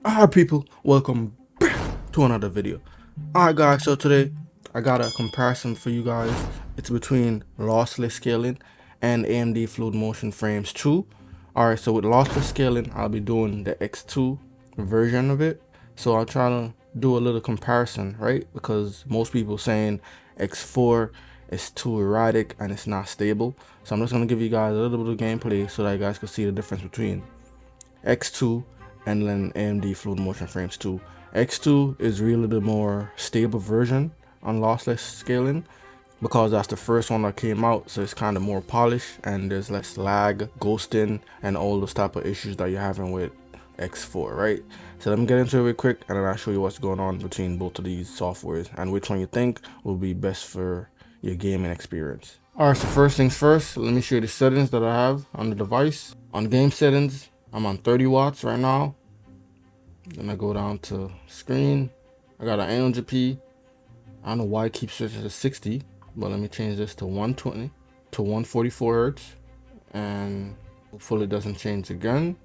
Alright people, welcome back to another video. Alright guys, so today I got a comparison for you guys. It's between lossless scaling and AMD Fluid Motion Frames 2. Alright, so with lossless scaling, I'll be doing the X2 version of it. So I'll try to do a little comparison, right? Because most people saying X4 is too erratic and it's not stable. So I'm just going to give you guys a little bit of gameplay so that you guys can see the difference between X2 and then AMD Fluid Motion Frames 2. X2 is really the more stable version on lossless scaling because that's the first one that came out, so it's kind of more polished and there's less lag, ghosting, and all those type of issues that you're having with X4, right? So let me get into it real quick and then I'll show you what's going on between both of these softwares and which one you think will be best for your gaming experience. Alright, so first things first, let me show you the settings that I have on the device. On game settings, I'm on 30 watts right now. Then I go down to screen. I got an 800p. I don't know why it keeps switching to 60, but let me change this to 120 to 144 hertz, and hopefully it doesn't change again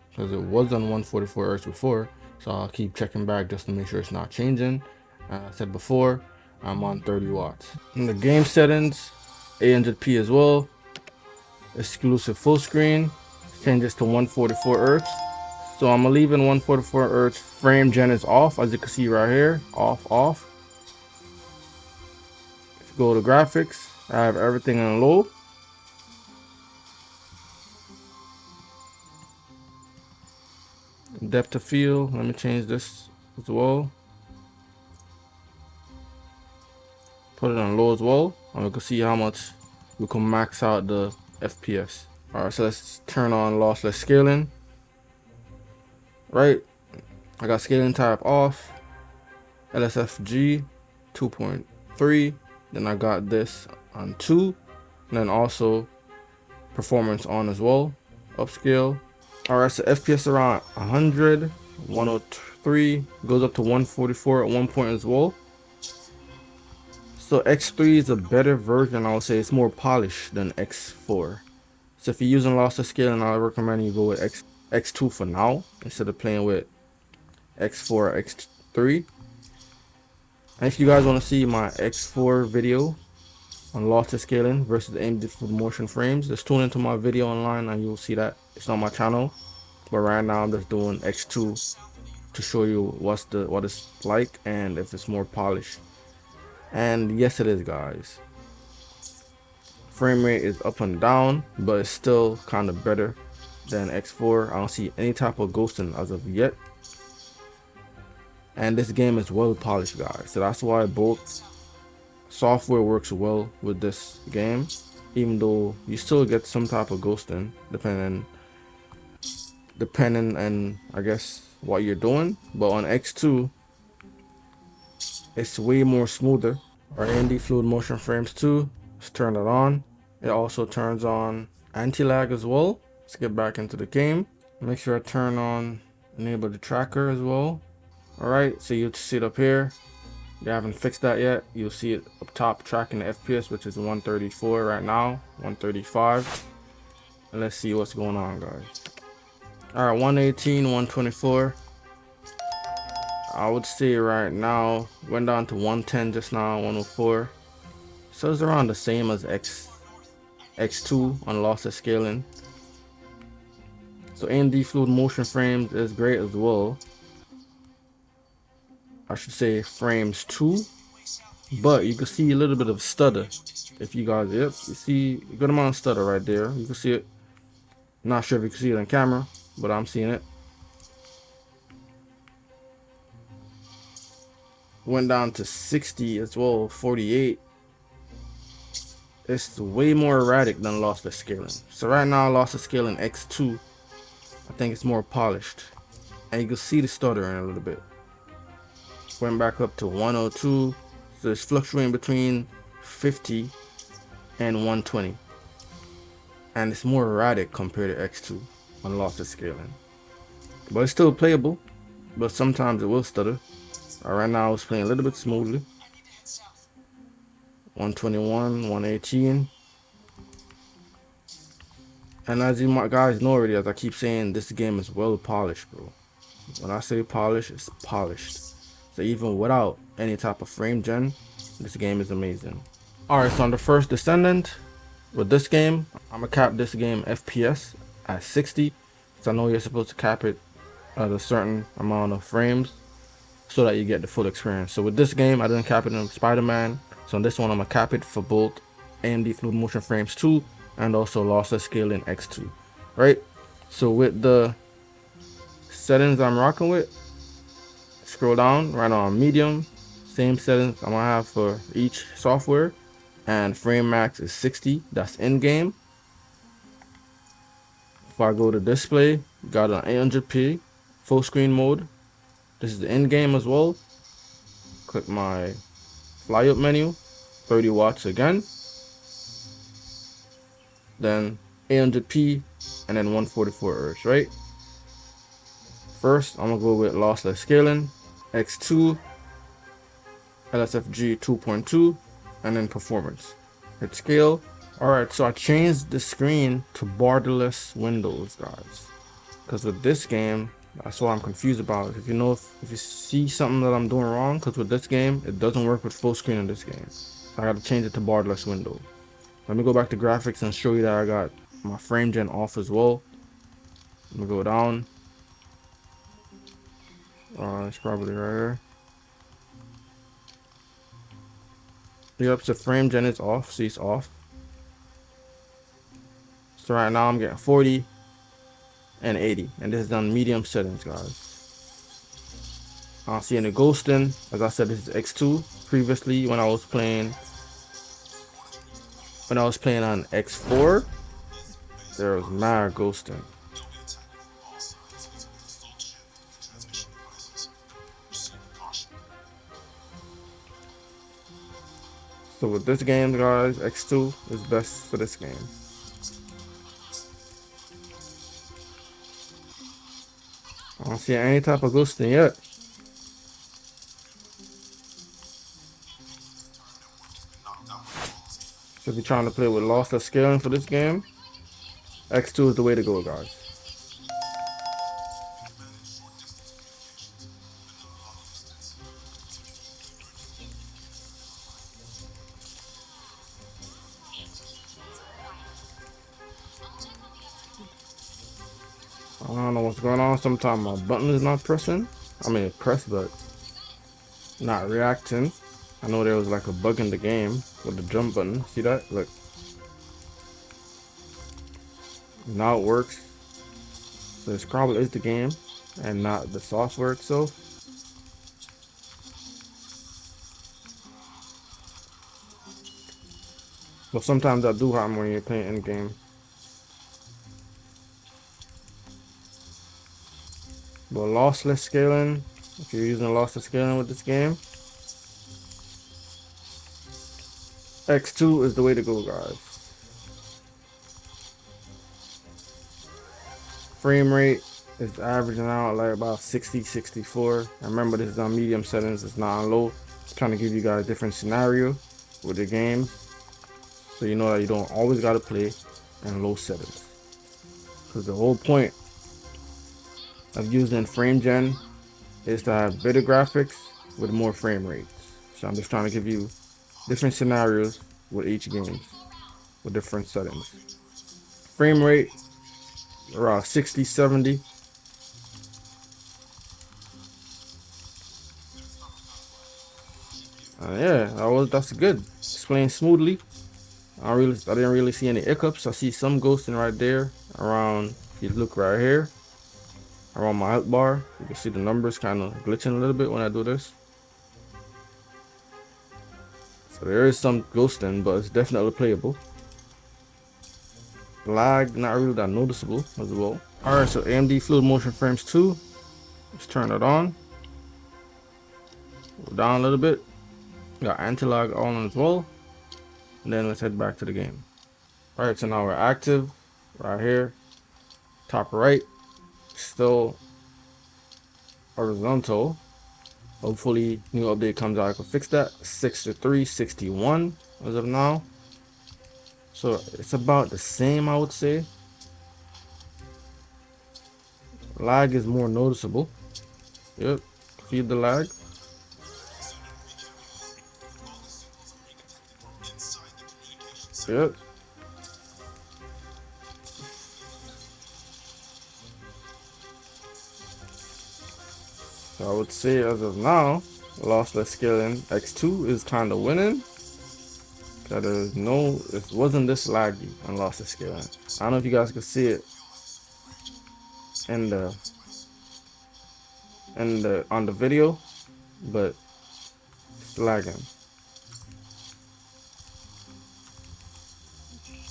because it was on 144 hertz before. So I'll keep checking back just to make sure it's not changing. As I said before, I'm on 30 watts. In the game settings, 800p as well. Exclusive full screen. Changes to 144 hertz. So I'm leaving 144 hertz. Frame gen is off, as you can see right here. Off. If you go to graphics, I have everything on low. Depth of field, let me change this as well. Put it on low as well, and we can see how much we can max out the FPS. Alright, so let's turn on lossless scaling. Right, I got scaling type off, LSFG 2.3, then I got this on 2, and then also performance on as well, upscale. Alright, so FPS around 100, 103, goes up to 144 at one point as well. So X3 is a better version, I would say. It's more polished than X4. So if you're using lossless scaling, I recommend you go with X2 for now instead of playing with X4 or X3. And if you guys want to see my X4 video on lossless scaling versus AMD Fluid Motion Frames, just tune into my video online and you'll see that. It's on my channel, but right now I'm just doing X2 to show you what it's like and if it's more polished. And yes, it is, guys. Frame rate is up and down, but it's still kind of better than X4. I don't see any type of ghosting as of yet. And this game is well polished, guys. So that's why both software works well with this game, even though you still get some type of ghosting depending on, I guess, what you're doing. But on X2, it's way more smoother. Our AMD Fluid Motion Frames 2, let's turn it on. It also turns on anti-lag as well. Let's get back into the game. Make sure I turn on enable the tracker as well. Alright, so you'll see it up here. You haven't fixed that yet. You'll see it up top tracking the FPS, which is 134 right now, 135. And let's see what's going on, guys. Alright, 118, 124. I would say right now, went down to 110 just now, 104. So it's around the same as X2 on lossless scaling. So AMD Fluid Motion Frames is great as well. I should say Frames 2, but you can see a little bit of stutter. If you guys, yep, you see a good amount of stutter right there. You can see it. Not sure if you can see it on camera, but I'm seeing it. Went down to 60 as well, 48. It's way more erratic than lossless scaling. So right now, lossless scaling X2, I think it's more polished, and you can see the stuttering a little bit. Went back up to 102, so it's fluctuating between 50 and 120, and it's more erratic compared to X2 on lossless scaling. But it's still playable, but sometimes it will stutter. Right now it's playing a little bit smoothly. 121, 118. And as you guys know already, as I keep saying, this game is well polished, bro. When I say polish, it's polished. So even without any type of frame gen, this game is amazing. Alright, so on the first Descendant, with this game, I'm gonna cap this game FPS at 60. So I know you're supposed to cap it at a certain amount of frames so that you get the full experience. So with this game, I didn't cap it in Spider-Man. So on this one, I'm gonna cap it for both AMD Fluid Motion Frames 2 and also Lossless Scaling X2. Right? So with the settings I'm rocking with, scroll down right on medium, same settings I'm gonna have for each software, and frame max is 60. That's in game. If I go to display, got an 800p full screen mode. This is the in game as well. Click my fly up menu, 30 watts again, then 800p, and then 144 Hz, right? First, I'm gonna go with lossless scaling, X2, LSFG 2.2, and then performance. Hit scale. Alright, so I changed the screen to borderless windows, guys. Because with this game, that's what I'm confused about. If you see something that I'm doing wrong, because with this game, it doesn't work with full screen in this game. So I gotta change it to borderless window. Let me go back to graphics and show you that I got my frame gen off as well. Let me go down. It's probably right here. Yep, so frame gen is off. See, it's off. So right now I'm getting 40 and 80, and this is on medium settings, guys. I don't see any ghosting. As I said, this is X2. Previously, when I was playing on X4, there was mad ghosting. So with this game, guys, X2 is best for this game. I don't see any type of ghosting yet. So if you're trying to play with lossless scaling for this game, X2 is the way to go, guys. I don't know what's going on. Sometimes my button is not pressing. I mean, it pressed, but not reacting. I know there was like a bug in the game with the jump button. See that? Look. Now it works. So this probably is the game and not the software itself. But sometimes that do happen when you're playing in game. But lossless scaling, if you're using lossless scaling with this game, X2 is the way to go, guys. Frame rate is averaging out like about 60, 64. And remember, this is on medium settings, it's not on low. I'm trying to give you guys a different scenario with the game, so you know that you don't always gotta play in low settings. Because the whole point of using frame gen is to have better graphics with more frame rates. So I'm just trying to give you different scenarios with each game with different settings. Frame rate around 60, 70. Yeah, that's good. It's playing smoothly. I didn't really see any hiccups. I see some ghosting right there around. If you look right here around my health bar, you can see the numbers kind of glitching a little bit when I do this. So there is some ghosting, but it's definitely playable. Lag, not really that noticeable as well. Alright, so AMD Fluid Motion Frames 2. Let's turn it on. Go down a little bit. Got anti-lag on as well. And then let's head back to the game. Alright, so now we're active. Right here. Top right. Still horizontal. Hopefully new update comes out, I can fix that. 63, 61 as of now. So it's about the same, I would say. Lag is more noticeable. Yep. Feed the lag. Yep. So I would say as of now, Lossless scaling X2 is kind of winning. That is no, it wasn't this laggy on Lossless scaling. I don't know if you guys can see it in the on the video, but it's lagging.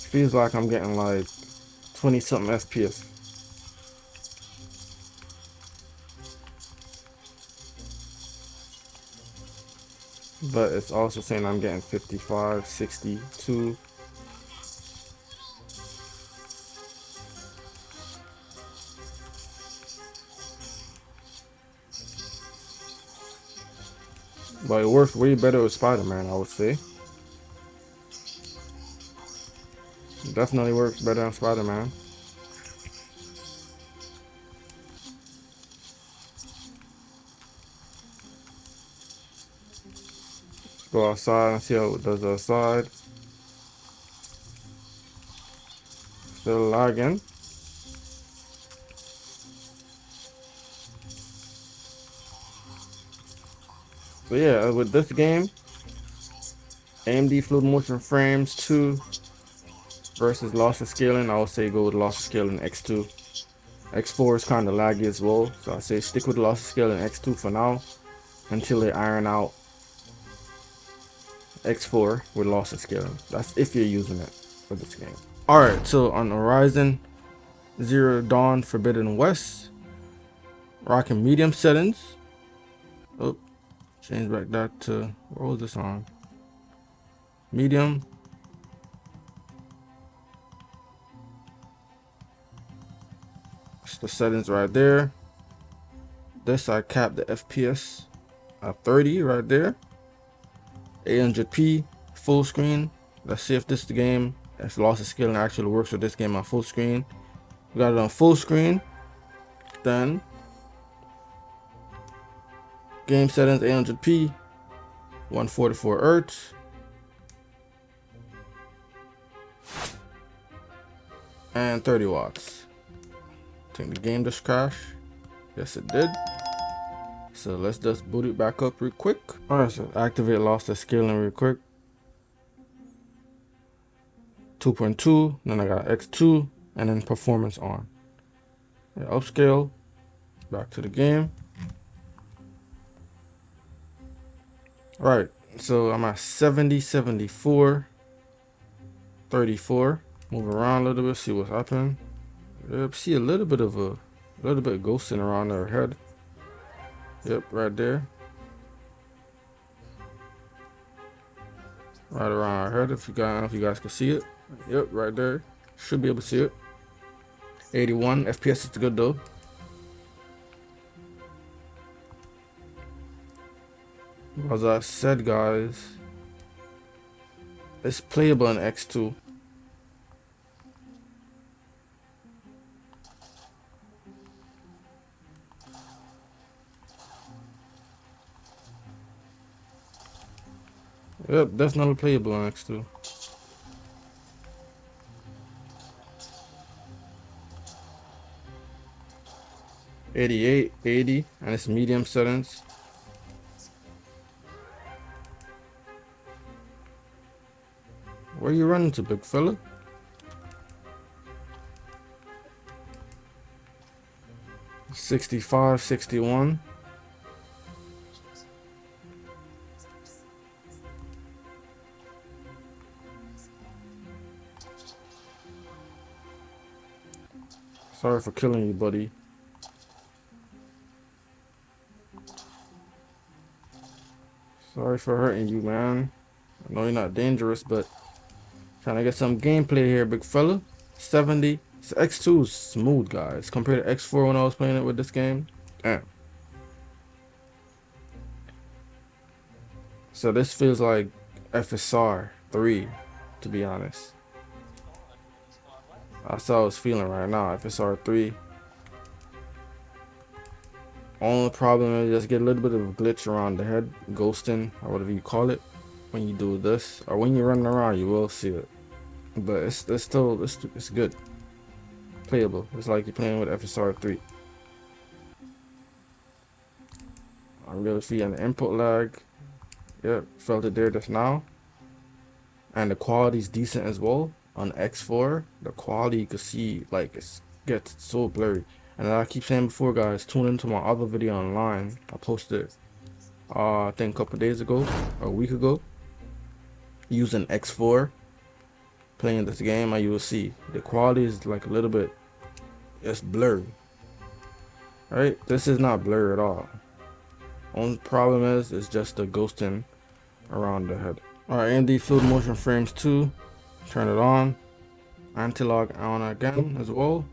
Feels like I'm getting like 20 something FPS. But it's also saying I'm getting 55, 62. But it works way better with Spider-Man, I would say. Definitely works better on Spider-Man. Let's go outside and see how it does outside. Still lagging. So yeah, with this game, AMD Fluid Motion Frames 2 versus Lossless Scaling, I would say go with Lossless Scaling X2. X4 is kind of laggy as well, so I say stick with Lossless Scaling X2 for now until they iron out X4 with Lossless Scaling. That's if you're using it for this game. Alright, so on Horizon Zero Dawn Forbidden West, rocking medium settings. Oh, change back that to, what was this on? Medium. It's the settings right there. This I capped the FPS at 30 right there. 800p full screen. Let's see if this is the game, if Lossless Scaling actually works with this game on full screen. We got it on full screen. Then game settings 800p, 144 Hz. And 30 watts. I think the game just crashed. Yes, it did. So let's just boot it back up real quick. Alright, so activate Lossless Scaling real quick. 2.2, then I got X2, and then performance on. Yeah, upscale, back to the game. Alright, so I'm at 70, 74, 34. Move around a little bit, see what's happening. Yep, see a little bit of ghosting around her head. Yep, right there. Right around her head, if you guys, I don't know if you guys can see it. Yep, right there. Should be able to see it. 81 FPS is good though. As I said, guys, it's playable in X2. Yep, definitely playable in X2. '88, 80, and it's medium settings. Where you running to, big fella? '65, '61. Sorry for killing you, buddy. Sorry for hurting you, man. I know you're not dangerous, but trying to get some gameplay here, big fella. 70. So X2 is smooth, guys, compared to X4 when I was playing it with this game. Damn. So this feels like FSR 3, to be honest. That's how I was feeling right now, FSR 3. Only problem is just get a little bit of a glitch around the head, ghosting, or whatever you call it. When you do this, or when you're running around, you will see it. But it's still it's good, playable. It's like you're playing with FSR 3. I'm really feeling the input lag. Yep, felt it there just now. And the quality is decent as well. On X4, the quality you can see like it gets so blurry. And I keep saying before, guys, tune into my other video online. I posted I think a couple days ago, or a week ago, using X4 playing this game, and you will see the quality is like a little bit, it's blurry. Right? This is not blurry at all. Only problem is it's just the ghosting around the head. Alright, AMD Fluid Motion Frames 2. Turn it on. Anti-log on again as well.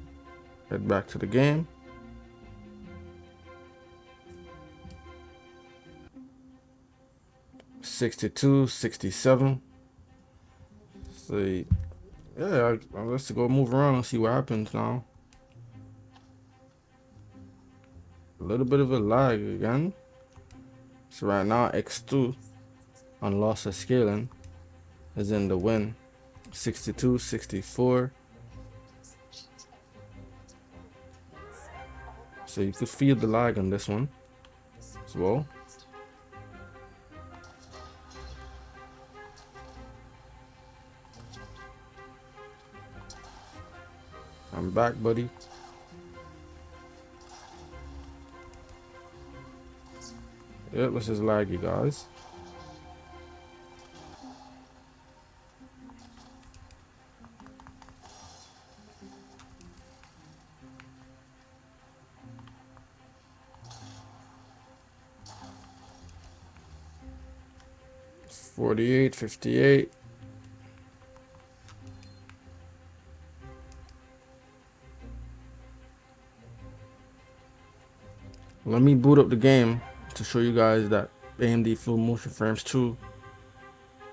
Head back to the game. '62, '67. See, yeah, let's go move around and see what happens now. A little bit of a lag again. So right now X2 on lossless scaling is in the win. 62, 64. So you could feel the lag on this one as well. I'm back, buddy. Yep, this is laggy, guys. '48, '58. Let me boot up the game to show you guys that AMD Fluid Motion Frames 2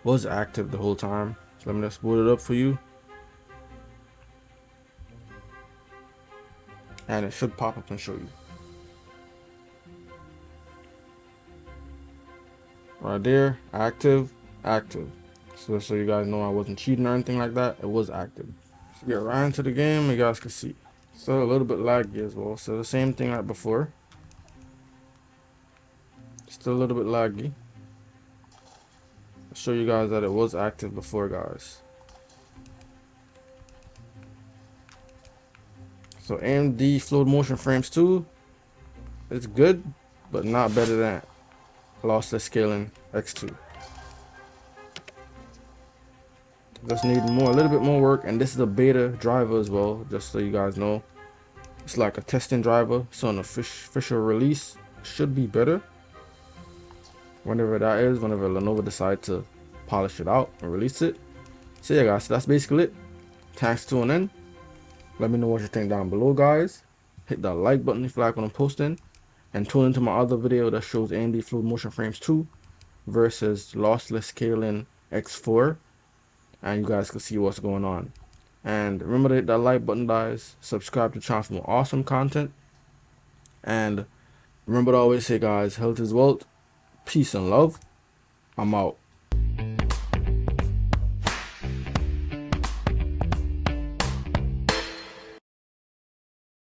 was active the whole time. So let me just boot it up for you. And it should pop up and show you. Right there, active. So you guys know I wasn't cheating or anything like that. It was active. So get right into the game, you guys can see. So a little bit laggy as well. So the same thing like before. Still a little bit laggy. I'll show you guys that it was active before, guys. So AMD Fluid Motion Frames 2, it's good, but not better than Lossless Scaling X2. Just need a little bit more work, and this is a beta driver as well, just so you guys know. It's like a testing driver, so an official release should be better. Whenever that is, whenever Lenovo decide to polish it out and release it. So yeah, guys, so that's basically it. Thanks for tuning in. Let me know what you think down below, guys. Hit that like button if you like what I'm posting, and tune into my other video that shows AMD Fluid Motion Frames 2 versus Lossless Scaling X4, and you guys can see what's going on. And remember to hit that like button, guys. Subscribe to the channel for more awesome content. And remember to always say, guys, health is wealth. Peace and love. I'm out.